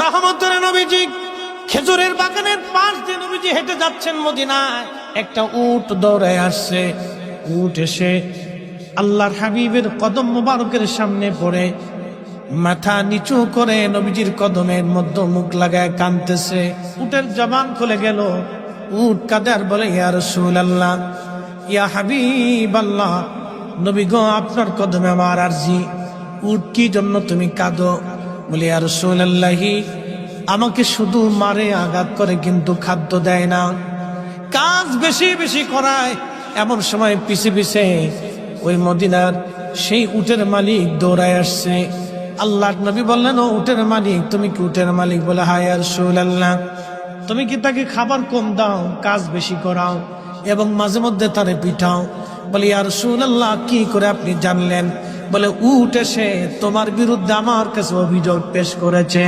রহমতের নবীজি খেজুরের বাগানের পাশ দিয়ে নবীজি হেঁটে যাচ্ছেন মদিনায়। একটা উট দৌড়ে আসছে। উট এসে আল্লাহর হাবিবের কদম মোবারকের সামনে পড়ে মাথা নিচু করে নবীজির কদমের মধ্যে মুখ লাগায় কাঁদতেছে। উটের জবান খুলে গেল। উট কাঁদে আর বলে, ইয়া রাসূলুল্লাহ, ইয়া হাবিবাল্লাহ, নবী গো, আপনার কদমে আমার আরজি। উট, কি জন্য তুমি কাঁদো? বলে, ইয়া রাসূলুল্লাহি, আমাকে শুধু মারে, আঘাত করে, কিন্তু খাদ্য দেয় না, কাজ বেশি বেশি করায়। এমন সময় পিছে পিছে ওই মদিনার সেই উটের মালিক দৌড়ায় আসছে। আল্লাহর নবী বললেন, ও উটের মালিক, তুমি কি উটের মালিক? বলে, হ্যাঁ ইয়া রাসূলুল্লাহ। তুমি কি তাকে খাবার কম দাও, কাজ বেশি করাও এবং মাঝে মধ্যে তারে পিঠাও? বলে, ইয়া রাসূলুল্লাহ, কি করে আপনি জানলেন? বলে, উট এসে তোমার বিরুদ্ধে আমার কাছে অভিযোগ পেশ করেছে।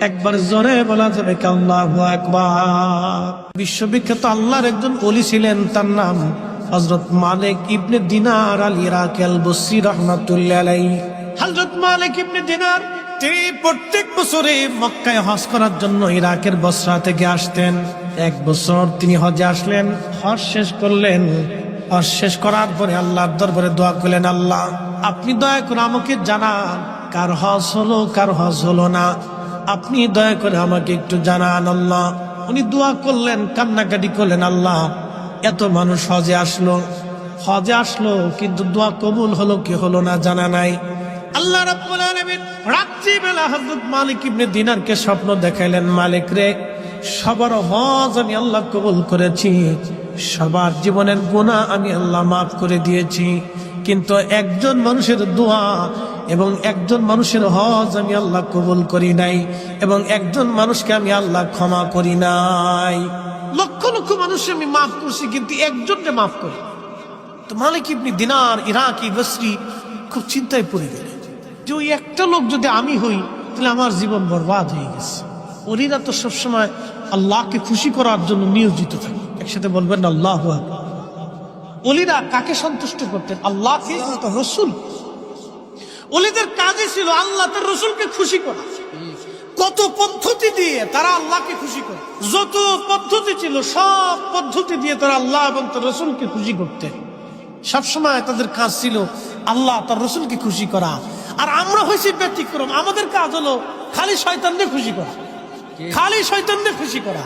একবার জোরে বলা যাবে কি আল্লাহু আকবার? বিশ্ববিখ্যাত আল্লাহর একজন ওলি ছিলেন, তার নাম হযরত মালিক ইবনে দিনার আল ইরাকি আল বসরি রাহমাতুল্লাহ আলাইহি। হযরত মালিক ইবনে দিনার তিনি প্রত্যেক বছরে মক্কায় হজ করার জন্য ইরাকের বসরা থেকে আসতেন। এক বছর তিনি হজে আসলেন, হজ শেষ করলেন। হজ শেষ করার পরে আল্লাহর দরবারে দোয়া করলেন, আল্লাহ, আপনি দয়া করে আমাকে জানান কার হজ হলো, কার হজ হলো না। আপনি দয়া করে আমাকে একটু জানান আল্লাহ। উনি দোয়া করলেন, কান্নাকাটি করলেন, আল্লাহ, এত মানুষ হজে আসলো, কিন্তু দোয়া কবুল হলো কি হলো না জানা নাই। আল্লাহ রাব্বুল আলামিন রাত্রিবেলা হযরত মালিক ইবনে দিনারকে স্বপ্ন দেখাইলেন, মালিক রে, সবার হজ আমি আল্লাহ কবুল করেছি, সবার জীবনের গুনাহ আমি আল্লাহ মাফ করে দিয়েছি, কিন্তু একজন মানুষের দোয়া এবং একজন মানুষের হজ আমি আল্লাহ কবুল করি নাই, এবং একজন মানুষকে আমি আল্লাহ ক্ষমা করি নাই। লক্ষ লক্ষ মানুষ আমি মাফ করছি, কিন্তু একজনকে মাফ করি। তো মালিক ইবনে দিনার ইরাকি বসরি খুব চিন্তায় পড়ে গেলেন যে ওই একটা লোক যদি আমি হই, তাহলে আমার জীবন বরবাদ হয়ে গেছে। ওরা তো সবসময় আল্লাহকে খুশি করার জন্য নিয়োজিত থাকে। একসাথে বলবেন আল্লাহু আকবার। ওলিরা কাকে সন্তুষ্ট করতেন? আল্লাহকে, রসুল। ওলিদের কাজই ছিল আল্লাহ তার রসুলকে খুশি করা। কত পদ্ধতি দিয়ে তারা আল্লাহকে খুশি করে, যত পদ্ধতি ছিল সব পদ্ধতি দিয়ে তারা আল্লাহ এবং তার রসুলকে খুশি করতেন। সবসময় তাদের কাজ ছিল আল্লাহ তার রসুলকে খুশি করা। আর আমরা হয়েছি ব্যতিক্রম, আমাদের কাজ হলো খালি শয়তানকে খুশি করা, খালি শয়তানকে খুশি করা।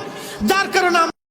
যার কারণে